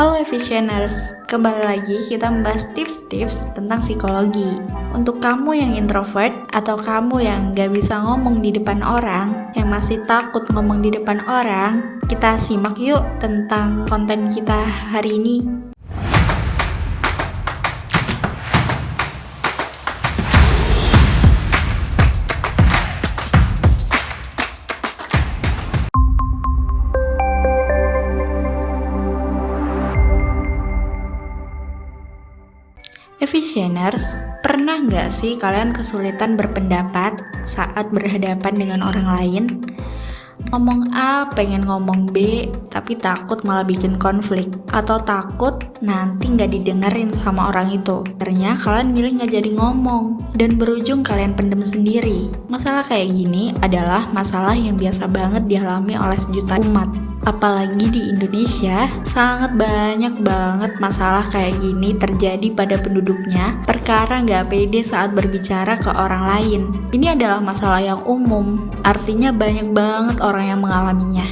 Halo Efficieners, kembali lagi kita membahas tips-tips tentang psikologi. Untuk kamu yang introvert atau kamu yang gak bisa ngomong di depan orang, yang masih takut ngomong di depan orang, kita simak yuk tentang konten kita hari ini. Efficieners, pernah nggak sih kalian kesulitan berpendapat saat berhadapan dengan orang lain? Ngomong A, pengen ngomong B, tapi takut malah bikin konflik. Atau takut nanti nggak didengerin sama orang itu. Akhirnya kalian milih nggak jadi ngomong, dan berujung kalian pendem sendiri. Masalah kayak gini adalah masalah yang biasa banget dialami oleh sejuta umat. Apalagi di Indonesia, sangat banyak banget masalah kayak gini terjadi pada penduduknya, perkara nggak pede saat berbicara ke orang lain. Ini adalah masalah yang umum, artinya banyak banget orang yang mengalaminya.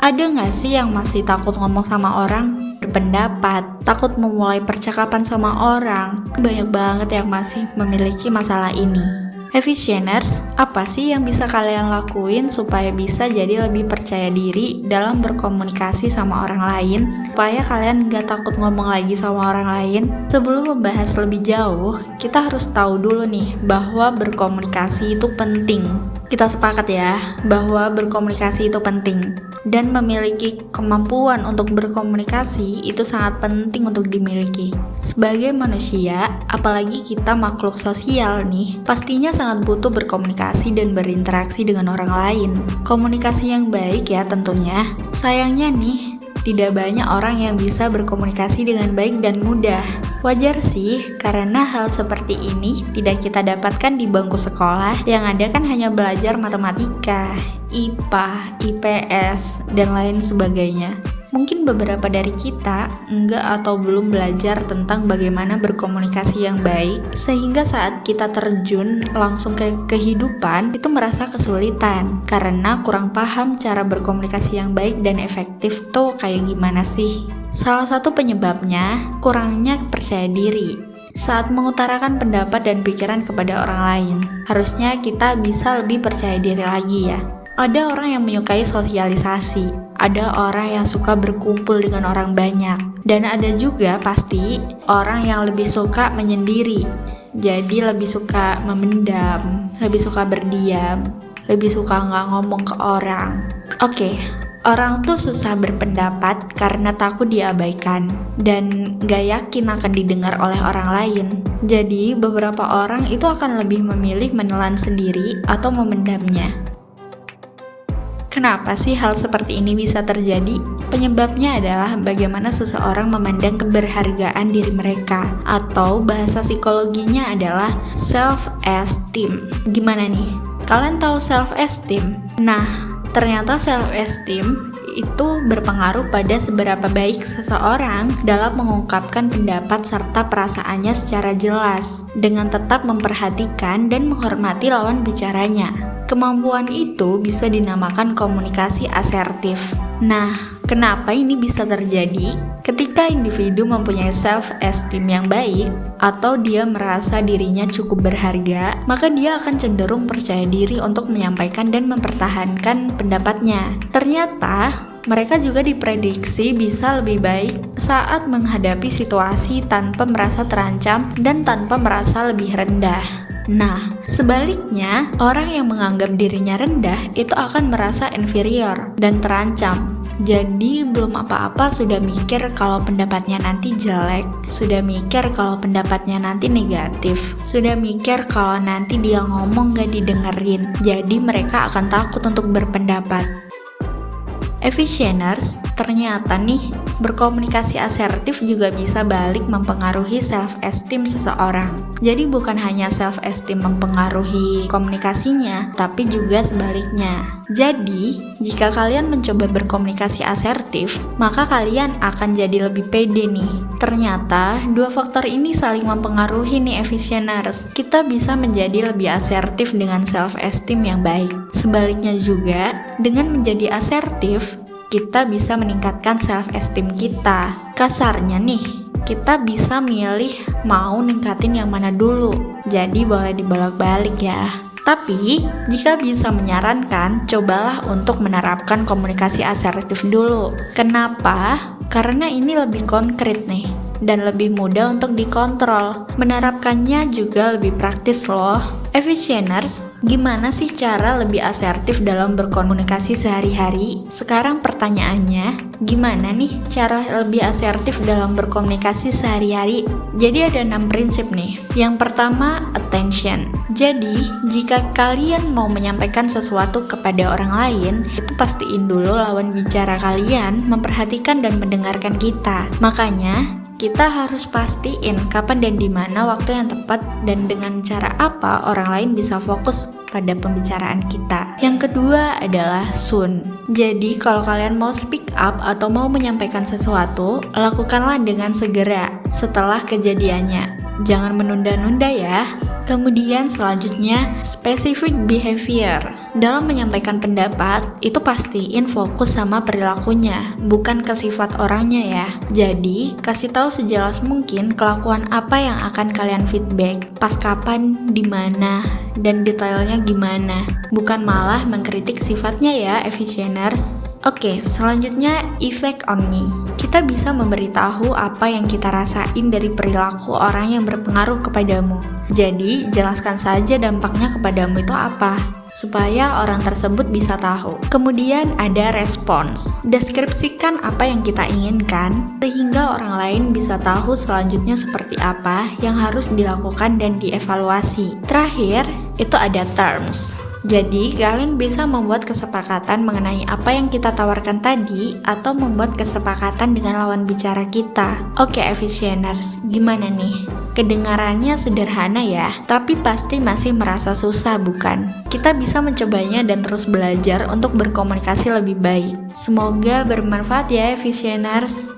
Ada nggak sih yang masih takut ngomong sama orang? Berpendapat, takut memulai percakapan sama orang? Banyak banget yang masih memiliki masalah ini. Efficieners, apa sih yang bisa kalian lakuin supaya bisa jadi lebih percaya diri dalam berkomunikasi sama orang lain? Supaya kalian gak takut ngomong lagi sama orang lain? Sebelum membahas lebih jauh, kita harus tahu dulu nih bahwa berkomunikasi itu penting. Kita sepakat ya, bahwa berkomunikasi itu penting. Dan memiliki kemampuan untuk berkomunikasi itu sangat penting untuk dimiliki. Sebagai manusia, apalagi kita makhluk sosial nih, pastinya sangat butuh berkomunikasi dan berinteraksi dengan orang lain. Komunikasi yang baik ya tentunya. Sayangnya nih, tidak banyak orang yang bisa berkomunikasi dengan baik dan mudah. Wajar sih, karena hal seperti ini tidak kita dapatkan di bangku sekolah. Yang ada kan hanya belajar matematika, IPA, IPS, dan lain sebagainya. Mungkin beberapa dari kita enggak atau belum belajar tentang bagaimana berkomunikasi yang baik, sehingga saat kita terjun langsung ke kehidupan itu merasa kesulitan karena kurang paham cara berkomunikasi yang baik dan efektif tuh kayak gimana sih. Salah satu penyebabnya kurangnya percaya diri saat mengutarakan pendapat dan pikiran kepada orang lain. Harusnya kita bisa lebih percaya diri lagi ya. Ada orang yang menyukai sosialisasi, ada orang yang suka berkumpul dengan orang banyak, dan ada juga pasti orang yang lebih suka menyendiri. Jadi lebih suka memendam, lebih suka berdiam, lebih suka nggak ngomong ke orang. Oke, orang tuh susah berpendapat karena takut diabaikan dan gak yakin akan didengar oleh orang lain. Jadi beberapa orang itu akan lebih memilih menelan sendiri atau memendamnya. Kenapa sih hal seperti ini bisa terjadi? Penyebabnya adalah bagaimana seseorang memandang keberhargaan diri mereka, atau bahasa psikologinya adalah self-esteem. Gimana nih? Kalian tahu self-esteem? Nah, ternyata self-esteem itu berpengaruh pada seberapa baik seseorang dalam mengungkapkan pendapat serta perasaannya secara jelas, dengan tetap memperhatikan dan menghormati lawan bicaranya. Kemampuan itu bisa dinamakan komunikasi asertif. Nah, kenapa ini bisa terjadi? Ketika individu mempunyai self-esteem yang baik, atau dia merasa dirinya cukup berharga, maka dia akan cenderung percaya diri untuk menyampaikan dan mempertahankan pendapatnya. Ternyata, mereka juga diprediksi bisa lebih baik saat menghadapi situasi tanpa merasa terancam dan tanpa merasa lebih rendah. Nah, sebaliknya, orang yang menganggap dirinya rendah itu akan merasa inferior dan terancam. Jadi belum apa-apa sudah mikir kalau pendapatnya nanti jelek, sudah mikir kalau pendapatnya nanti negatif, sudah mikir kalau nanti dia ngomong gak didengerin. Jadi mereka akan takut untuk berpendapat. Efficieners, ternyata nih, berkomunikasi asertif juga bisa balik mempengaruhi self-esteem seseorang. Jadi bukan hanya self-esteem mempengaruhi komunikasinya, tapi juga sebaliknya. Jadi, jika kalian mencoba berkomunikasi asertif, maka kalian akan jadi lebih pede nih. Ternyata, dua faktor ini saling mempengaruhi nih Efficieners. Kita bisa menjadi lebih asertif dengan self-esteem yang baik. Sebaliknya juga, dengan menjadi asertif, kita bisa meningkatkan self-esteem kita. Kasarnya nih, kita bisa milih mau ningkatin yang mana dulu. Jadi boleh dibolak-balik ya. Tapi, jika bisa menyarankan, cobalah untuk menerapkan komunikasi asertif dulu. Kenapa? Karena ini lebih konkret nih, dan lebih mudah untuk dikontrol. Menerapkannya juga lebih praktis loh. Efficieners, gimana sih cara lebih asertif dalam berkomunikasi sehari-hari? Sekarang pertanyaannya, gimana nih cara lebih asertif dalam berkomunikasi sehari-hari? Jadi ada 6 prinsip nih. Yang pertama, attention. Jadi, jika kalian mau menyampaikan sesuatu kepada orang lain, itu pastiin dulu lawan bicara kalian memperhatikan dan mendengarkan kita. Makanya, kita harus pastiin kapan dan di mana waktu yang tepat dan dengan cara apa orang lain bisa fokus pada pembicaraan kita. Yang kedua adalah soon. Jadi kalau kalian mau speak up atau mau menyampaikan sesuatu, lakukanlah dengan segera setelah kejadiannya. Jangan menunda-nunda ya. Kemudian selanjutnya, specific behavior. Dalam menyampaikan pendapat, itu pastiin fokus sama perilakunya, bukan ke sifat orangnya ya. Jadi, kasih tahu sejelas mungkin kelakuan apa yang akan kalian feedback, pas kapan, di mana, dan detailnya gimana. Bukan malah mengkritik sifatnya ya, efficieners. Oke, selanjutnya effect on me. Kita bisa memberitahu apa yang kita rasain dari perilaku orang yang berpengaruh kepadamu. Jadi, jelaskan saja dampaknya kepadamu itu apa, supaya orang tersebut bisa tahu. Kemudian ada response. Deskripsikan apa yang kita inginkan, sehingga orang lain bisa tahu selanjutnya seperti apa yang harus dilakukan dan dievaluasi. Terakhir, itu ada terms. Jadi, kalian bisa membuat kesepakatan mengenai apa yang kita tawarkan tadi atau membuat kesepakatan dengan lawan bicara kita. Oke, efficieners, gimana nih? Kedengarannya sederhana ya, tapi pasti masih merasa susah bukan? Kita bisa mencobanya dan terus belajar untuk berkomunikasi lebih baik. Semoga bermanfaat ya, efficieners.